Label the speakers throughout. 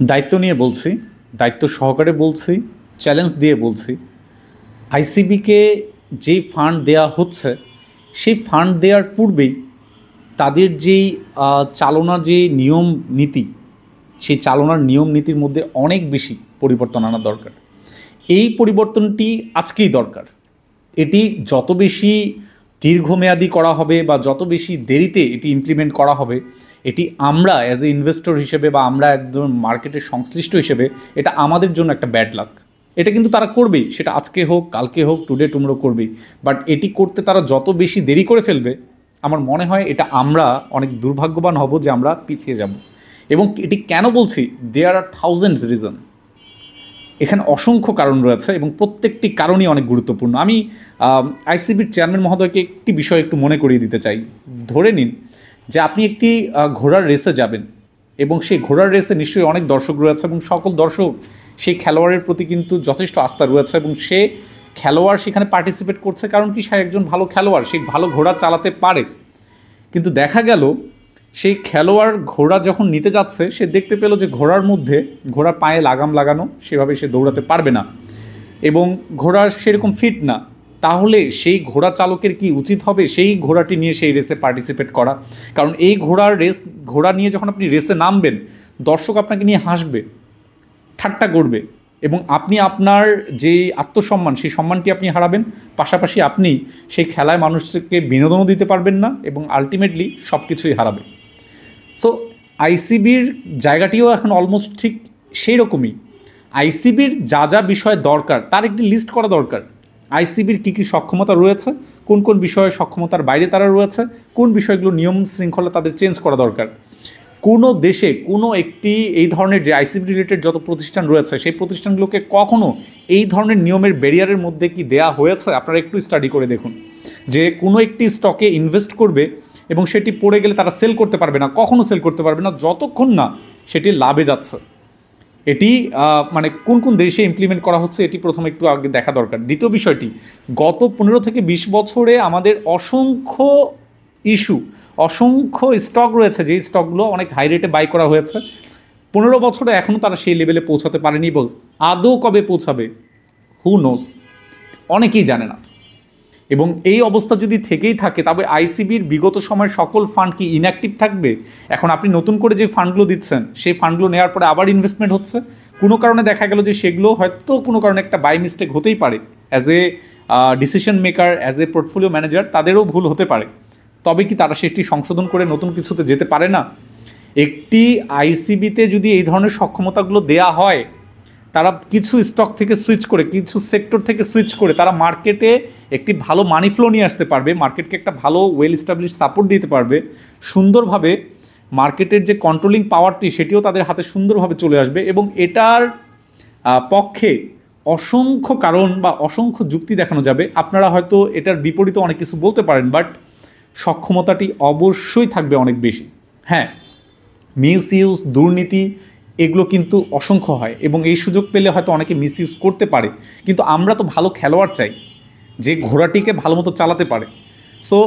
Speaker 1: দায়িত্ব নিয়ে বলছি, দায়িত্ব সহকারে বলছি, চ্যালেঞ্জ দিয়ে বলছি, আইসিবিকে যেই ফান্ড দেয়া হচ্ছে সেই ফান্ড দেওয়ার পূর্বেই তাদের যেই চালনার যে নিয়ম নীতি, সেই চালনার নিয়ম নীতির মধ্যে অনেক বেশি পরিবর্তন আনা দরকার। এই পরিবর্তনটি আজকেই দরকার। এটি যত বেশি দীর্ঘমেয়াদী করা হবে বা যত বেশি দেরিতে এটি ইমপ্লিমেন্ট করা হবে, এটি আমরা অ্যাজ এ ইনভেস্টর হিসেবে বা আমরা একদম মার্কেটের সংশ্লিষ্ট হিসেবে এটা আমাদের জন্য একটা ব্যাড লাক। এটা কিন্তু তারা করবেই, সেটা আজকে হোক, কালকে হোক, টুডে টুমরো করবেই। বাট এটি করতে তারা যত বেশি দেরি করে ফেলবে, আমার মনে হয় এটা আমরা অনেক দুর্ভাগ্যবান হব যে আমরা পিছিয়ে যাব। এবং এটি কেন বলছি, দেয়ার আর থাউজেন্ডস রিজন। এখানে অসংখ্য কারণ রয়েছে এবং প্রত্যেকটি কারণই অনেক গুরুত্বপূর্ণ। আমি আইসিবির চেয়ারম্যান মহোদয়কে একটি বিষয় একটু মনে করিয়ে দিতে চাই। ধরে নিন যে আপনি একটি ঘোড়ার রেসে যাবেন এবং সেই ঘোড়ার রেসে নিশ্চয়ই অনেক দর্শক রয়েছে এবং সকল দর্শক সেই খেলোয়াড়ের প্রতি কিন্তু যথেষ্ট আস্থা রয়েছে এবং সে খেলোয়াড় সেখানে পার্টিসিপেট করছে কারণ কি সে একজন ভালো খেলোয়াড়, সে ভালো ঘোড়া চালাতে পারে। কিন্তু দেখা গেল সেই খেলোয়াড় ঘোড়া যখন নিতে যাচ্ছে, সে দেখতে পেল যে ঘোড়ার মধ্যে ঘোড়ার পায়ে লাগাম লাগানো, সেভাবে সে দৌড়াতে পারবে না এবং ঘোড়ার সেরকম ফিট না। তাহলে সেই ঘোড়া চালকের কি উচিত হবে সেই ঘোড়াটি নিয়ে সেই রেসে পার্টিসিপেট করা? কারণ এই ঘোড়া নিয়ে যখন আপনি রেসে নামবেন, দর্শক আপনাকে নিয়ে হাসবে, ঠাট্টা করবে এবং আপনি আপনার যে আত্মসম্মান, সেই সম্মানটি আপনি হারাবেন। পাশাপাশি আপনি সেই খেলায় মানুষকে বিনোদনও দিতে পারবেন না এবং আলটিমেটলি সব কিছুই হারাবে। সো আইসিবির জায়গাটিও এখন অলমোস্ট ঠিক সেই রকমই। আইসিবির যা যা বিষয় দরকার তার একটি লিস্ট করা দরকার। আইসিবির কী কী সক্ষমতা রয়েছে, কোন কোন বিষয়ে সক্ষমতার বাইরে তারা রয়েছে, কোন বিষয়গুলো নিয়ম শৃঙ্খলা তাদের চেঞ্জ করা দরকার। কোনো দেশে কোনো একটি এই ধরনের যে আইসিবি রিলেটেড যত প্রতিষ্ঠান রয়েছে, সেই প্রতিষ্ঠানগুলোকে কখনো এই ধরনের নিয়মের ব্যারিয়ারের মধ্যে কি দেয়া হয়েছে? আপনারা একটু স্টাডি করে দেখুন যে কোনো একটি স্টকে ইনভেস্ট করবে এবং সেটি পড়ে গেলে তারা সেল করতে পারবে না, কখনো সেল করতে পারবে না যতক্ষণ না সেটি লাভে যাচ্ছে। এটি মানে কোন কোন দেশে ইমপ্লিমেন্ট করা হচ্ছে এটি প্রথমে একটু আগে দেখা দরকার। দ্বিতীয় বিষয়টি, গত 15 থেকে 20 বছরে আমাদের অসংখ্য ইস্যু, অসংখ্য স্টক রয়েছে, যেই স্টকগুলো অনেক হাই রেটে বাই করা হয়েছে। 15 বছরে এখনও তারা সেই লেভেলে পৌঁছাতে পারেনি এবং আদৌ কবে পৌঁছাবে হু নোস, অনেকেই জানে না। এবং এই অবস্থা যদি থেকেই থাকে তবে আইসিবির বিগত সময়ের সকল ফান্ড কি ইনঅ্যাক্টিভ থাকবে? এখন আপনি নতুন করে যে ফান্ডগুলো দিচ্ছেন, সেই ফান্ডগুলো নেওয়ার পরে আবার ইনভেস্টমেন্ট হচ্ছে, কোনো কারণে দেখা গেল যে সেগুলো হয়তো কোনো কারণে একটা বাই মিস্টেক হতেই পারে। As a decision maker, as a portfolio manager তাদেরও ভুল হতে পারে। তবে কি তারা সেটি সংশোধন করে নতুন কিছুতে যেতে পারে না? একটি আইসিবিতে যদি এই ধরনের সক্ষমতাগুলো দেয়া হয়, তারা কিছু স্টক থেকে সুইচ করে, কিছু সেক্টর থেকে সুইচ করে তারা মার্কেটে একটি ভালো মানি ফ্লো নিয়ে আসতে পারবে, মার্কেটকে একটা ভালো ওয়েল এস্টাবলিশ সাপোর্ট দিতে পারবে সুন্দরভাবে। মার্কেটের যে কন্ট্রোলিং পাওয়ারটি সেটিও তাদের হাতে সুন্দরভাবে চলে আসবে এবং এটার পক্ষে অসংখ্য কারণ বা অসংখ্য যুক্তি দেখানো যাবে। আপনারা হয়তো এটার বিপরীতে অনেক কিছু বলতে পারেন, বাট সক্ষমতাটি অবশ্যই থাকবে অনেক বেশি। হ্যাঁ, মিসইউজ, দুর্নীতি এগুলো কিন্তু অসংখ্য হয় এবং এই সুযোগ পেলে হয়তো অনেকে মিসইউজ করতে পারে, কিন্তু আমরা তো ভালো খেলোয়াড় চাই যে ঘোড়াটিকে ভালো মতো চালাতে পারে। সো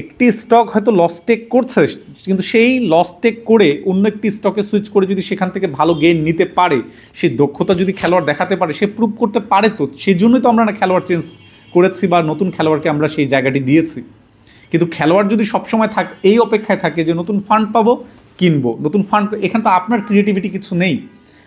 Speaker 1: একটি স্টক হয়তো লস টেক করছে, কিন্তু সেই লস টেক করে অন্য একটি স্টকে সুইচ করে যদি সেখান থেকে ভালো গেইন নিতে পারে, সেই দক্ষতা যদি খেলোয়াড় দেখাতে পারে, সে প্রুভ করতে পারে, তো সেই জন্যই তো আমরা না খেলোয়াড় চেঞ্জ করেছি বা নতুন খেলোয়াড়কে আমরা সেই জায়গাটি দিয়েছি। কিন্তু খেলোয়াড় যদি সবসময় এই অপেক্ষায় থাকে যে নতুন ফান্ড পাবো, কিনবো, নতুন ফান্ড, এখানে তো আপনার ক্রিয়েটিভিটি কিছু নেই।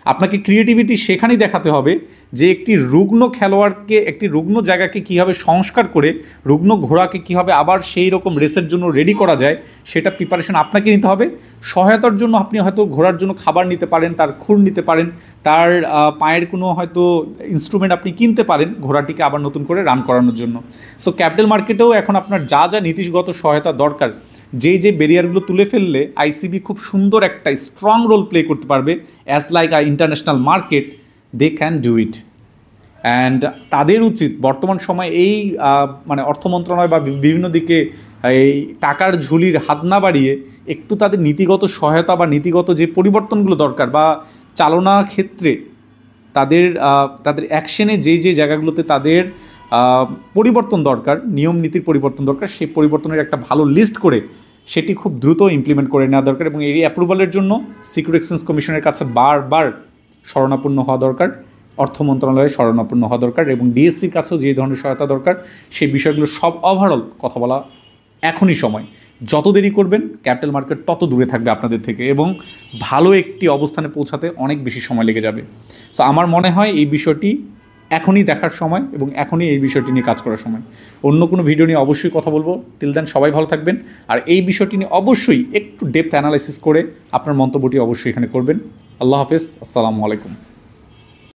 Speaker 1: আপনাকে ক্রিয়েটিভিটি সেখানেই দেখাতে হবে যে একটি রুগ্ন খেলোয়াড়কে, একটি রুগ্ন জায়গাকে কীভাবে সংস্কার করে রুগ্ন ঘোড়াকে কীভাবে আবার সেই রকম রেসের জন্য রেডি করা যায়, সেটা প্রিপারেশন আপনাকে নিতে হবে। সহায়তার জন্য আপনি হয়তো ঘোড়ার জন্য খাবার নিতে পারেন, তার খুর নিতে পারেন, তার পায়ের কোনো হয়তো ইনস্ট্রুমেন্ট আপনি কিনতে পারেন ঘোড়াটিকে আবার নতুন করে রান করানোর জন্য। সো ক্যাপিটাল মার্কেটেও এখন আপনার যা যা নীতিগত সহায়তা দরকার, যে ব্যারিয়ারগুলো তুলে ফেললে আইসিবি খুব সুন্দর একটা স্ট্রং রোল প্লে করতে পারবে as like international market, they can do it. And তাদের উচিত বর্তমান সময়ে এই মানে অর্থ মন্ত্রণালয় বা বিভিন্ন দিকে এই টাকার ঝুলির হাত না বাড়িয়ে একটু তাদের নীতিগত সহায়তা বা নীতিগত যে পরিবর্তনগুলো দরকার বা চালনা ক্ষেত্রে তাদের অ্যাকশনে যে জায়গাগুলোতে তাদের পরিবর্তন দরকার, নিয়ম নীতির পরিবর্তন দরকার, সেই পরিবর্তনের একটা ভালো লিস্ট করে সেটি খুব দ্রুত ইমপ্লিমেন্ট করে নেওয়া দরকার এবং এই অ্যাপ্রুভালের জন্য সিকিউরিটি এক্সচেঞ্জ কমিশনের কাছে বারবার শরণাপন্ন হওয়া দরকার, অর্থ মন্ত্রণালয়ে শরণাপন্ন হওয়া দরকার এবং ডিএসসির কাছেও যে ধরনের সহায়তা দরকার সেই বিষয়গুলো সব ওভারঅল কথা বলা এখনই সময়। যত দেরি করবেন ক্যাপিটাল মার্কেট তত দূরে থাকবে আপনাদের থেকে এবং ভালো একটি অবস্থানে পৌঁছাতে অনেক বেশি সময় লেগে যাবে। সো আমার মনে হয় এই বিষয়টি এখনই দেখার সময় এবং এখনই এই বিষয়টি নিয়ে কাজ করার সময়। অন্য কোনো ভিডিও নিয়ে অবশ্যই কথা বলবো। টিল দেন সবাই ভালো থাকবেন। আর এই বিষয়টি নিয়ে অবশ্যই একটু ডেপথ অ্যানালাইসিস করে আপনার মন্তব্যটি অবশ্যই এখানে করবেন। আল্লাহ হাফেজ, আসসালামু আলাইকুম।